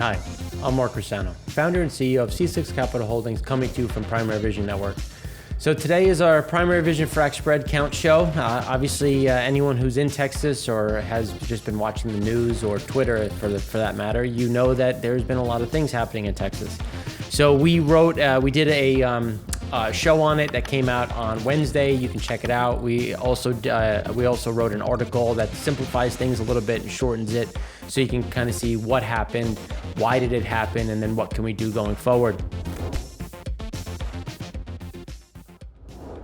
Hi, I'm Mark Rosano, founder and CEO of C6 Capital Holdings, coming to you from Primary Vision Network. So today is our Primary Vision Frac Spread Count show. Obviously, anyone who's in Texas or has just been watching the news or Twitter for that matter, you know that there's been a lot of things happening in Texas. So we did a show on it that came out on Wednesday. You can check it out. We also wrote an article that simplifies things a little bit and shortens it, so you can kind of see what happened, why did it happen, and then what can we do going forward.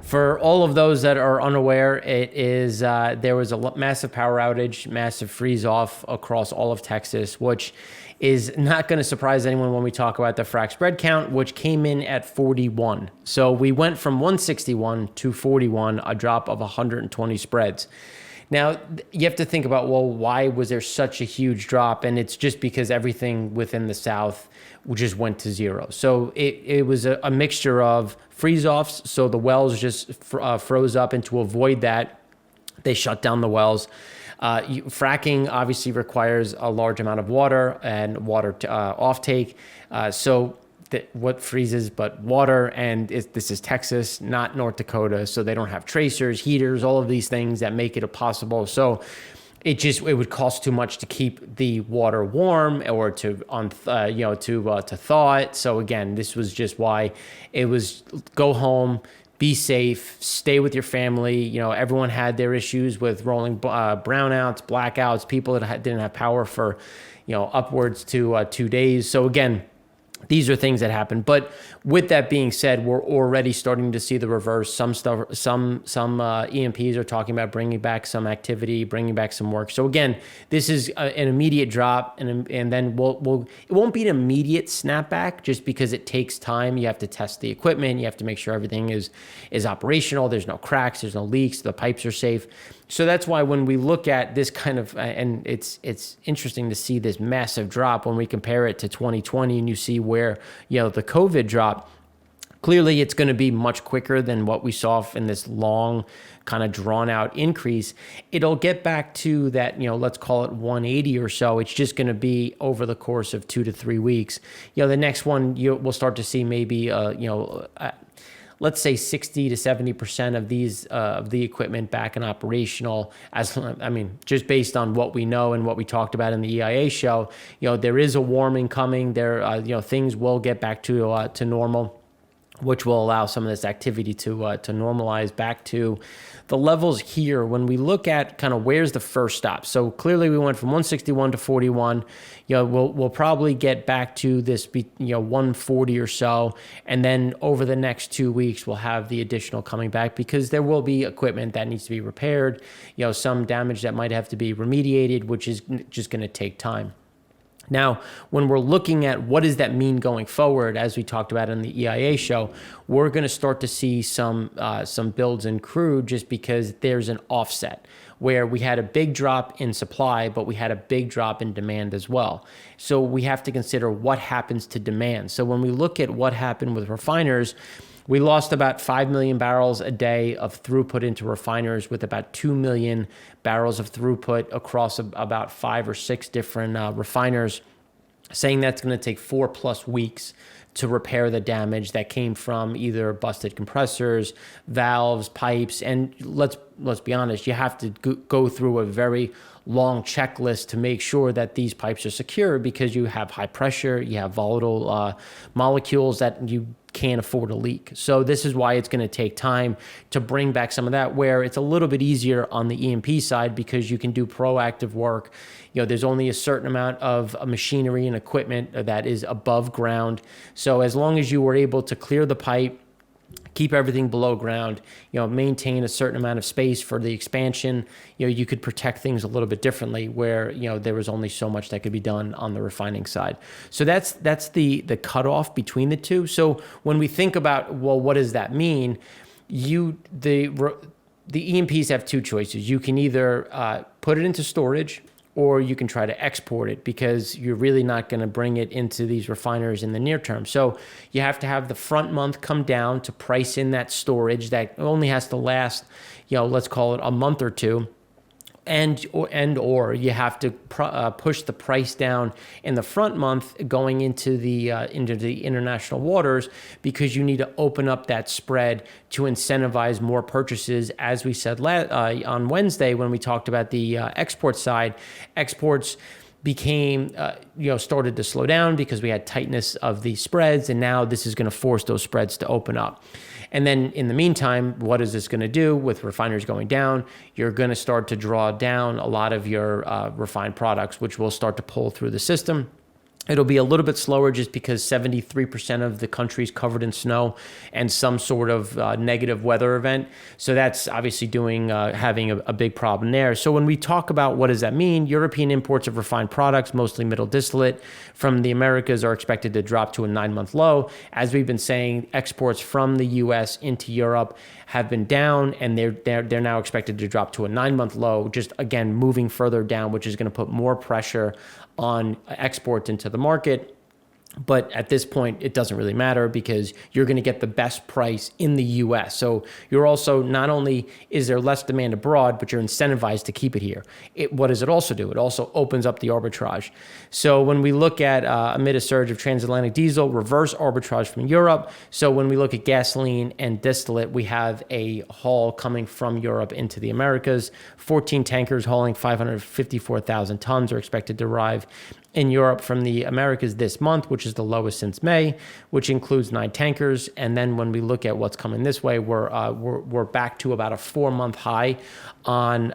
For all of those that are unaware, there was a massive power outage, massive freeze off across all of Texas, which is not going to surprise anyone when we talk about the Frac Spread Count, which came in at 41. So we went from 161 to 41, a drop of 120 spreads. Now, you have to think about, well, why was there such a huge drop? And it's just because everything within the South just went to zero. So it was a mixture of freeze-offs, so the wells just froze up, and to avoid that, they shut down the wells. Fracking obviously requires a large amount of water and water offtake. What freezes but water, and this is Texas, not North Dakota, so they don't have tracers, heaters, all of these things that make it possible. So it would cost too much to keep the water warm or to thaw it. So again, this was just why it was go home, be safe, stay with your family. Everyone had their issues with rolling brownouts, blackouts, people that didn't have power for upwards to 2 days. So again, these are things that happen. But with that being said, we're already starting to see the reverse. Some E&Ps are talking about bringing back some activity, bringing back some work. So again, this is an immediate drop, and then it won't be an immediate snapback just because it takes time. You have to test the equipment. You have to make sure everything is operational. There's no cracks. There's no leaks. The pipes are safe. So that's why when we look at this kind of, and it's interesting to see this massive drop when we compare it to 2020, and you see where, the COVID drop, clearly it's going to be much quicker than what we saw in this long kind of drawn out increase. It'll get back to that, let's call it 180 or so. It's just going to be over the course of 2 to 3 weeks. The next one we'll start to see maybe, let's say 60 to 70% of the equipment back and operational. Just based on what we know and what we talked about in the EIA show, there is a warming coming. Things will get back to normal, which will allow some of this activity to normalize back to the levels here. When we look at kind of where's the first stop, so clearly we went from 161 to 41. We'll probably get back to this 140 or so, and then over the next 2 weeks we'll have the additional coming back, because there will be equipment that needs to be repaired, some damage that might have to be remediated, which is just going to take time. Now, when we're looking at what does that mean going forward, as we talked about in the EIA show, we're going to start to see some builds in crude, just because there's an offset where we had a big drop in supply, but we had a big drop in demand as well. So we have to consider what happens to demand. So when we look at what happened with refiners, we lost about 5 million barrels a day of throughput into refiners, with about 2 million barrels of throughput across about 5 or 6 different refiners, saying that's going to take 4+ weeks to repair the damage that came from either busted compressors, valves, pipes. And let's be honest, you have to go through a very long checklist to make sure that these pipes are secure, because you have high pressure, you have volatile molecules that you can't afford a leak. So this is why it's going to take time to bring back some of that, where it's a little bit easier on the E&P side, because you can do proactive work. There's only a certain amount of machinery and equipment that is above ground. So as long as you were able to clear the pipe, keep everything below ground, maintain a certain amount of space for the expansion, you could protect things a little bit differently, where, there was only so much that could be done on the refining side. So that's the cutoff between the two. So when we think about, well, what does that mean? The E&Ps have two choices. You can either put it into storage, or you can try to export it, because you're really not going to bring it into these refiners in the near term. So you have to have the front month come down to price in that storage that only has to last, let's call it a month or two. or you have to push the price down in the front month going into the international waters, because you need to open up that spread to incentivize more purchases. As we said on Wednesday when we talked about the export side, exports became started to slow down because we had tightness of the spreads, and now this is going to force those spreads to open up. And then in the meantime, what is this going to do with refiners going down? You're going to start to draw down a lot of your refined products, which will start to pull through the system. It'll be a little bit slower just because 73% of the country is covered in snow and some sort of negative weather event. So that's obviously having a big problem there. So when we talk about what does that mean, European imports of refined products, mostly middle distillate, from the Americas are expected to drop to a 9-month low. As we've been saying, exports from the U.S. into Europe have been down, and they're now expected to drop to a 9-month low, just again moving further down, which is going to put more pressure on exports into the market. But at this point, it doesn't really matter because you're going to get the best price in the U.S. So you're also, not only is there less demand abroad, but you're incentivized to keep it here. What does it also do? It also opens up the arbitrage. So when we look at amid a surge of transatlantic diesel, reverse arbitrage from Europe. So when we look at gasoline and distillate, we have a haul coming from Europe into the Americas. 14 tankers hauling 554,000 tons are expected to arrive in Europe from the Americas this month, which is the lowest since May, which includes 9 tankers. And then when we look at what's coming this way, we're back to about a 4-month high on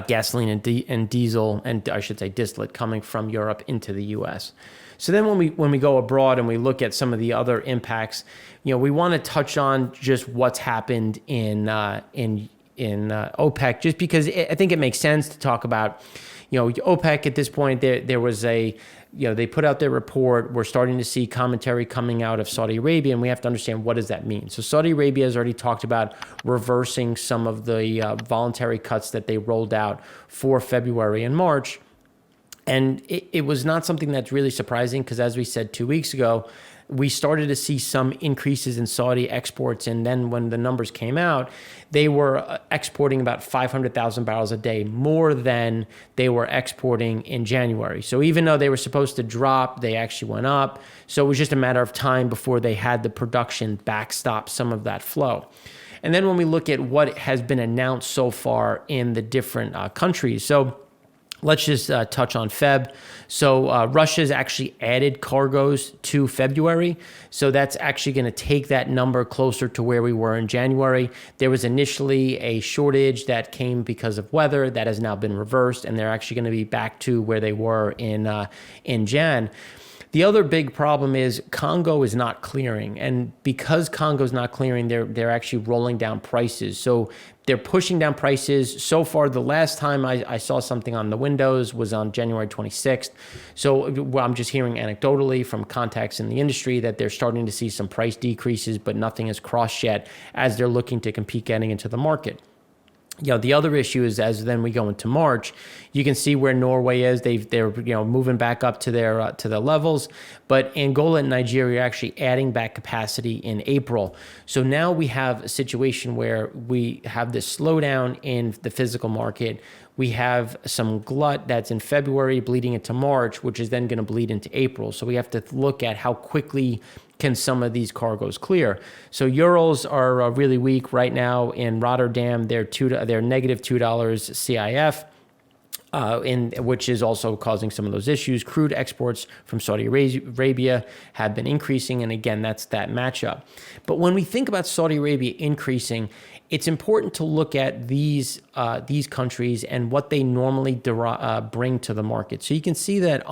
gasoline and diesel, and I should say distillate, coming from Europe into the U.S. So then when we go abroad and we look at some of the other impacts, we want to touch on just what's happened in OPEC, just because I think it makes sense to talk about. OPEC at this point, there was they put out their report. We're starting to see commentary coming out of Saudi Arabia, and we have to understand, what does that mean? So Saudi Arabia has already talked about reversing some of the voluntary cuts that they rolled out for February and March. And it was not something that's really surprising because, as we said 2 weeks ago, we started to see some increases in Saudi exports. And then when the numbers came out, they were exporting about 500,000 barrels a day more than they were exporting in January. So even though they were supposed to drop, they actually went up. So it was just a matter of time before they had the production backstop some of that flow. And then when we look at what has been announced so far in the different countries, so let's just touch on Feb. So Russia's actually added cargoes to February. So that's actually going to take that number closer to where we were in January. There was initially a shortage that came because of weather that has now been reversed, and they're actually going to be back to where they were in Jan. The other big problem is Congo is not clearing. And because Congo is not clearing, they're actually rolling down prices. So they're pushing down prices. So far, the last time I saw something on the windows was on January 26th. So I'm just hearing anecdotally from contacts in the industry that they're starting to see some price decreases, but nothing has crossed yet as they're looking to compete getting into the market. The other issue is, as then we go into March, you can see where Norway is. They're moving back up to their levels, but Angola and Nigeria are actually adding back capacity in April. So now we have a situation where we have this slowdown in the physical market. We have some glut that's in February bleeding into March, which is then going to bleed into April. So we have to look at how quickly can some of these cargoes clear. So Urals are really weak right now in Rotterdam. They're negative $2 CIF. Which is also causing some of those issues. Crude exports from Saudi Arabia have been increasing, and again, that's that matchup. But when we think about Saudi Arabia increasing, it's important to look at these countries and what they normally bring to the market. So you can see that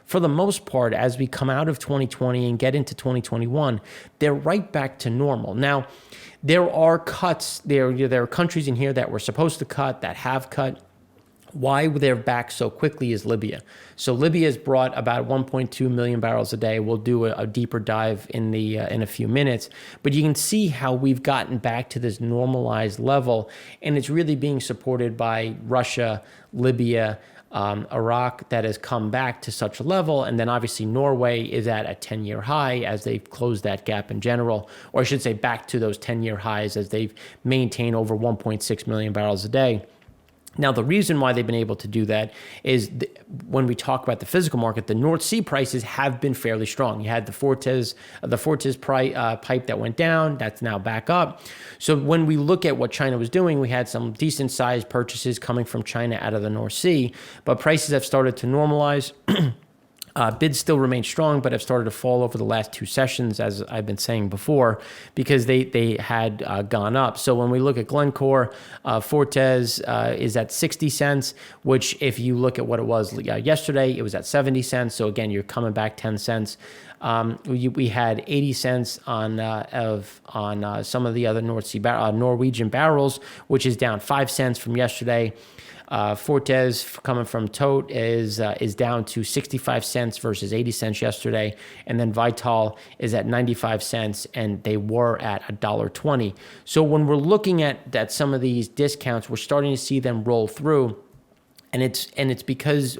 for the most part, as we come out of 2020 and get into 2021, they're right back to normal. Now, there are cuts. There are countries in here that were supposed to cut, that have cut. Why they're back so quickly is Libya. So Libya has brought about 1.2 million barrels a day. We'll do a deeper dive in a few minutes. But you can see how we've gotten back to this normalized level, and it's really being supported by Russia, Libya, Iraq, that has come back to such a level. And then obviously Norway is at a 10-year high as they've closed that gap in general, or I should say back to those 10-year highs as they've maintained over 1.6 million barrels a day. Now, the reason why they've been able to do that is when we talk about the physical market, the North Sea prices have been fairly strong. You had the Fortes pipe that went down. That's now back up. So when we look at what China was doing, we had some decent sized purchases coming from China out of the North Sea, but prices have started to normalize. Bids still remain strong, but have started to fall over the last two sessions, as I've been saying before, because they had gone up. So when we look at Glencore, Fortes is at 60 cents, which if you look at what it was yesterday, it was at 70 cents. So again, you're coming back 10 cents. We had 80 cents on some of the other North Sea Norwegian barrels, which is down 5 cents from yesterday. Fortes coming from Tote is down to 65 cents versus 80 cents yesterday. And then Vital is at 95 cents and they were at $1.20. So when we're looking at some of these discounts, we're starting to see them roll through. And it's because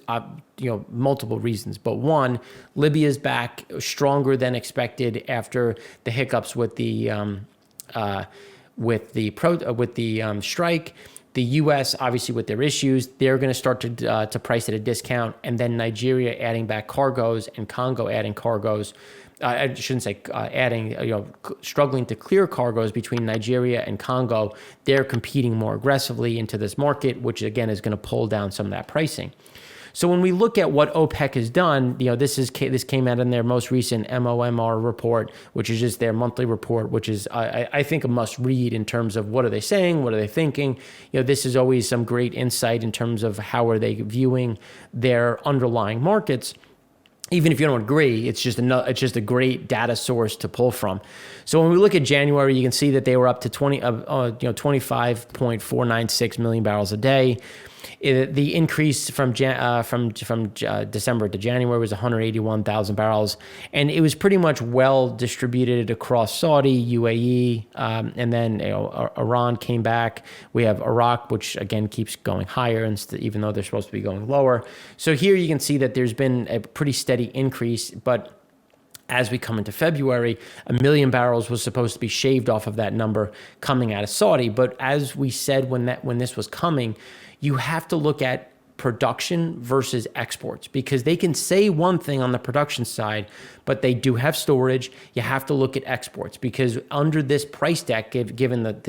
multiple reasons. But one, Libya is back stronger than expected after the hiccups with the strike. The U.S., obviously, with their issues, they're going to start to price at a discount, and then Nigeria adding back cargoes and Congo adding cargoes. I shouldn't say adding, struggling to clear cargoes between Nigeria and Congo. They're competing more aggressively into this market, which again is going to pull down some of that pricing. So when we look at what OPEC has done, this came out in their most recent MOMR report, which is just their monthly report, which is I think a must read in terms of what are they saying, what are they thinking. This is always some great insight in terms of how are they viewing their underlying markets. Even if you don't agree, it's just a great data source to pull from. So when we look at January, you can see that they were up to 25.496 million barrels a day. The increase from December to January was 181,000 barrels, and it was pretty much well distributed across Saudi, UAE, and then Iran came back. We have Iraq, which again keeps going higher, even though they're supposed to be going lower. So here you can see that there's been a pretty steady increase, but as we come into February, 1 million barrels was supposed to be shaved off of that number coming out of Saudi. But as we said when this was coming, you have to look at production versus exports, because they can say one thing on the production side, but they do have storage. You have to look at exports, because under this price deck, given that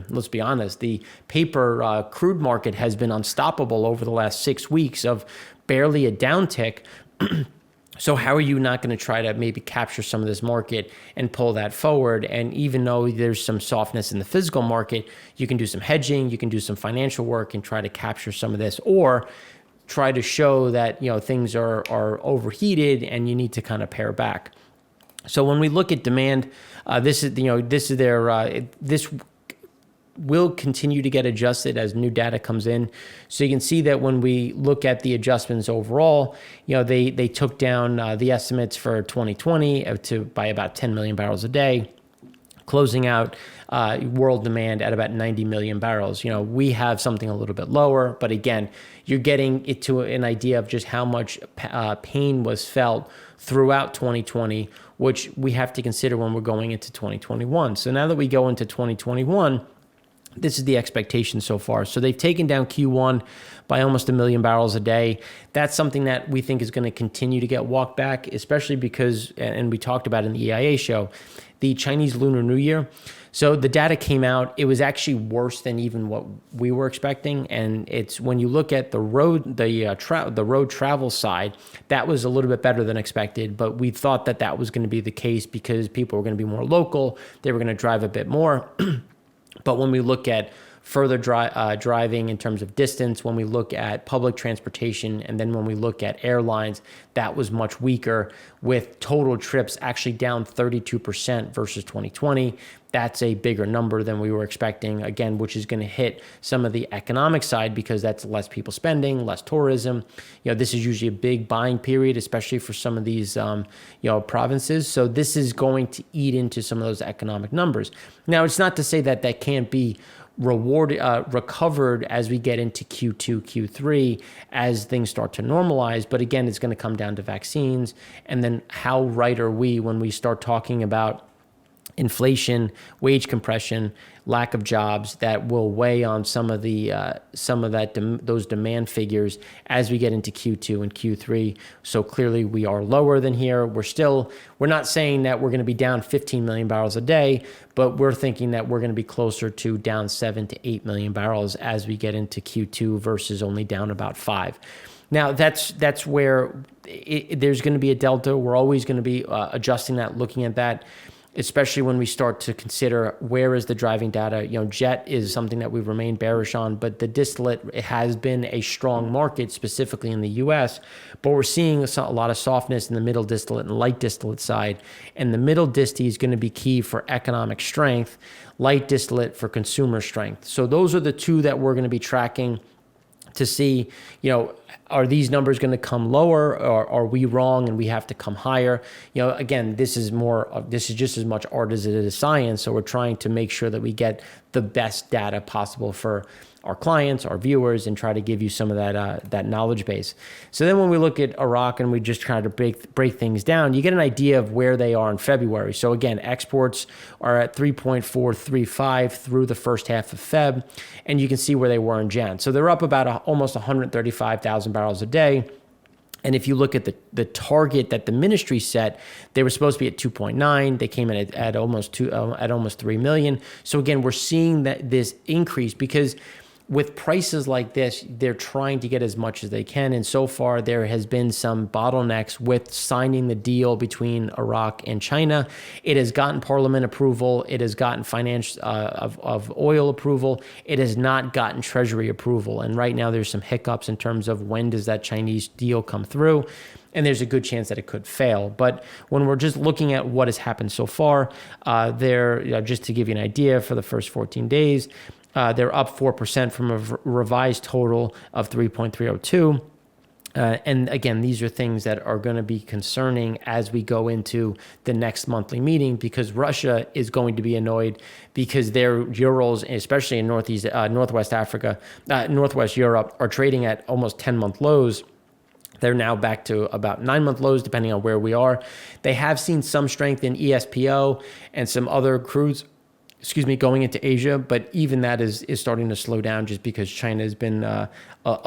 let's be honest, the paper crude market has been unstoppable over the last 6 weeks of barely a downtick. So how are you not going to try to maybe capture some of this market and pull that forward? And even though there's some softness in the physical market, you can do some hedging, you can do some financial work and try to capture some of this, or try to show that things are overheated and you need to kind of pare back. So when we look at demand, this will continue to get adjusted as new data comes in. So you can see that when we look at the adjustments overall, they took down the estimates for 2020 by about 10 million barrels a day, closing out world demand at about 90 million barrels. We have something a little bit lower, but again, you're getting it to an idea of just how much pain was felt throughout 2020, which we have to consider when we're going into 2021. So now that we go into 2021, this is the expectation so far. So they've taken down Q1 by almost 1 million barrels a day. That's something that we think is going to continue to get walked back, especially because, and we talked about in the EIA show, the Chinese Lunar New Year. So the data came out. It was actually worse than even what we were expecting. And it's when you look at the road travel side, that was a little bit better than expected. But we thought that was going to be the case because people were going to be more local. They were going to drive a bit more. But when we look at further driving in terms of distance, when we look at public transportation, and then when we look at airlines, that was much weaker, with total trips actually down 32% versus 2020. That's a bigger number than we were expecting, again, which is going to hit some of the economic side because that's less people spending, less tourism. This is usually a big buying period, especially for some of these, provinces. So this is going to eat into some of those economic numbers. Now, it's not to say that that can't be recovered as we get into Q2, Q3, as things start to normalize. But again, it's going to come down to vaccines. And then how right are we when we start talking about inflation, wage compression, lack of jobs that will weigh on those demand figures as we get into Q2 and Q3. So clearly we are lower than here. We're not saying that we're going to be down 15 million barrels a day, but we're thinking that we're going to be closer to down 7 to 8 million barrels as we get into Q2 versus only down about 5. Now, that's where there's going to be a delta. We're always going to be adjusting that, looking at that, especially when we start to consider where is the driving data. Jet is something that we've remained bearish on, but the distillate, it has been a strong market, specifically in the U.S., but we're seeing a lot of softness in the middle distillate and light distillate side, and the middle disti is going to be key for economic strength, light distillate for consumer strength. So those are the two that we're going to be tracking to see, are these numbers going to come lower, or are we wrong and we have to come higher? Again, this is just as much art as it is science. So we're trying to make sure that we get the best data possible for our clients, our viewers, and try to give you some of that knowledge base. So then when we look at Iraq and we just try to break things down, you get an idea of where they are in February. So again, exports are at 3.435 through the first half of Feb, and you can see where they were in Jan. So they're up about almost 135,000 barrels a day. And if you look at the target that the ministry set, they were supposed to be at 2.9. They came in at almost 3 million. So again, we're seeing that this increase because with prices like this, they're trying to get as much as they can. And so far, there has been some bottlenecks with signing the deal between Iraq and China. It has gotten parliament approval. It has gotten finance of oil approval. It has not gotten treasury approval. And right now, there's some hiccups in terms of when does that Chinese deal come through. And there's a good chance that it could fail. But when we're just looking at what has happened so far, just to give you an idea, for the first 14 days, they're up 4% from a revised total of 3.302. And again, these are things that are going to be concerning as we go into the next monthly meeting, because Russia is going to be annoyed because their euros, especially in Northwest Africa, Northwest Europe, are trading at almost 10-month lows. They're now back to about 9-month lows, depending on where we are. They have seen some strength in ESPO and some other crudes, going into Asia, but even that is starting to slow down just because China has been a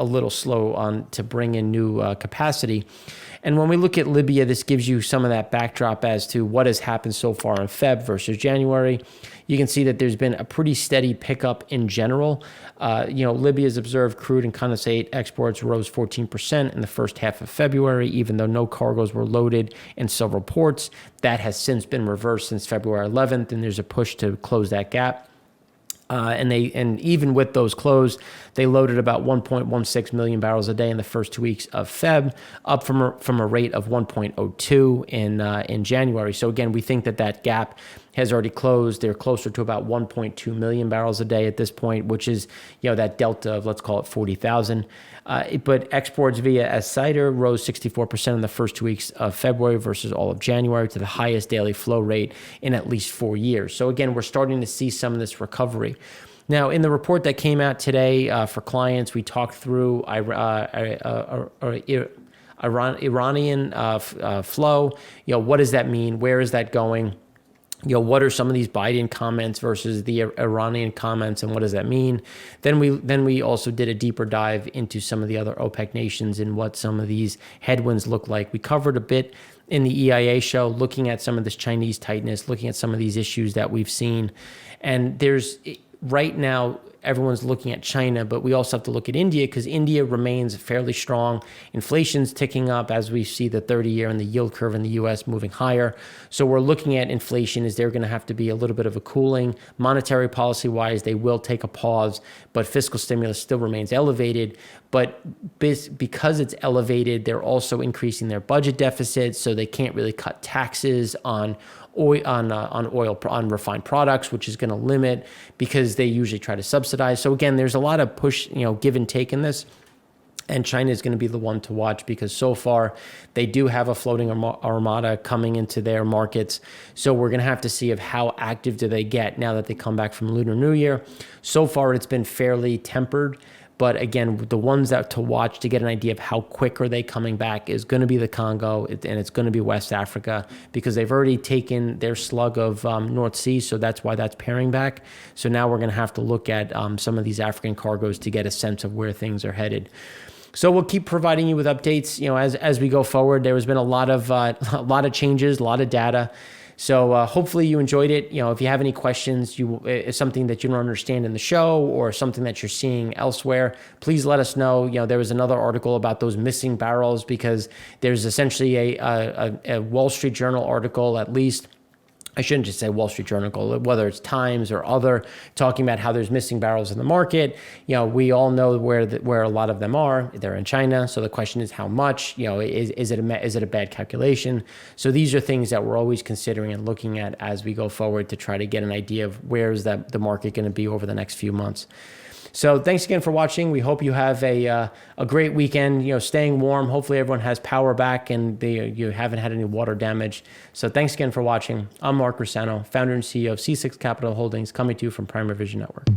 little slow on to bring in new capacity. And when we look at Libya, this gives you some of that backdrop as to what has happened so far in Feb versus January. You can see that there's been a pretty steady pickup in general. Libya's observed crude and condensate exports rose 14% in the first half of February, even though no cargoes were loaded in several ports. That has since been reversed since February 11th, and there's a push to close that gap. And even with those closed, they loaded about 1.16 million barrels a day in the first 2 weeks of Feb, up from a rate of 1.02 in January. So again, we think that gap has already closed. They're closer to about 1.2 million barrels a day at this point, which is that delta of, let's call it 40,000. But exports via cider rose 64% in the first 2 weeks of February versus all of January, to the highest daily flow rate in at least 4 years. So again, we're starting to see some of this recovery. Now, in the report that came out today for clients, we talked through Iranian flow. What does that mean? Where is that going? What are some of these Biden comments versus the Iranian comments, and what does that mean? Then we also did a deeper dive into some of the other OPEC nations and what some of these headwinds look like. We covered a bit in the EIA show, looking at some of this Chinese tightness, looking at some of these issues that we've seen. And right now, everyone's looking at China, but we also have to look at India, because India remains fairly strong. Inflation's ticking up as we see the 30-year and the yield curve in the U.S. moving higher. So we're looking at inflation. Is there going to have to be a little bit of a cooling? Monetary policy-wise, they will take a pause, but fiscal stimulus still remains elevated. But because it's elevated, they're also increasing their budget deficit, so they can't really cut taxes on refined products, which is going to limit, because they usually try to subsidize. So again, there's a lot of push, give and take in this. And China is going to be the one to watch, because so far they do have a floating armada coming into their markets. So we're going to have to see of how active do they get now that they come back from Lunar New Year. So far, it's been fairly tempered. But again, the ones that to watch to get an idea of how quick are they coming back is going to be the Congo, and it's going to be West Africa, because they've already taken their slug of North Sea, so that's why that's paring back. So now we're going to have to look at some of these African cargoes to get a sense of where things are headed. So we'll keep providing you with updates, as we go forward. There has been a lot of changes, a lot of data. So hopefully you enjoyed it. If you have any questions, something that you don't understand in the show or something that you're seeing elsewhere, please let us know. There was another article about those missing barrels, because there's essentially a Wall Street Journal article, at least. I shouldn't just say Wall Street Journal, whether it's Times or other, talking about how there's missing barrels in the market. We all know where a lot of them are. They're in China. So the question is how much. Is it a bad calculation? So these are things that we're always considering and looking at as we go forward to try to get an idea of where is the market going to be over the next few months. So thanks again for watching. We hope you have a great weekend, staying warm. Hopefully everyone has power back and you haven't had any water damage. So thanks again for watching. I'm Mark Rossano, founder and CEO of C6 Capital Holdings, coming to you from Prime Revision Network.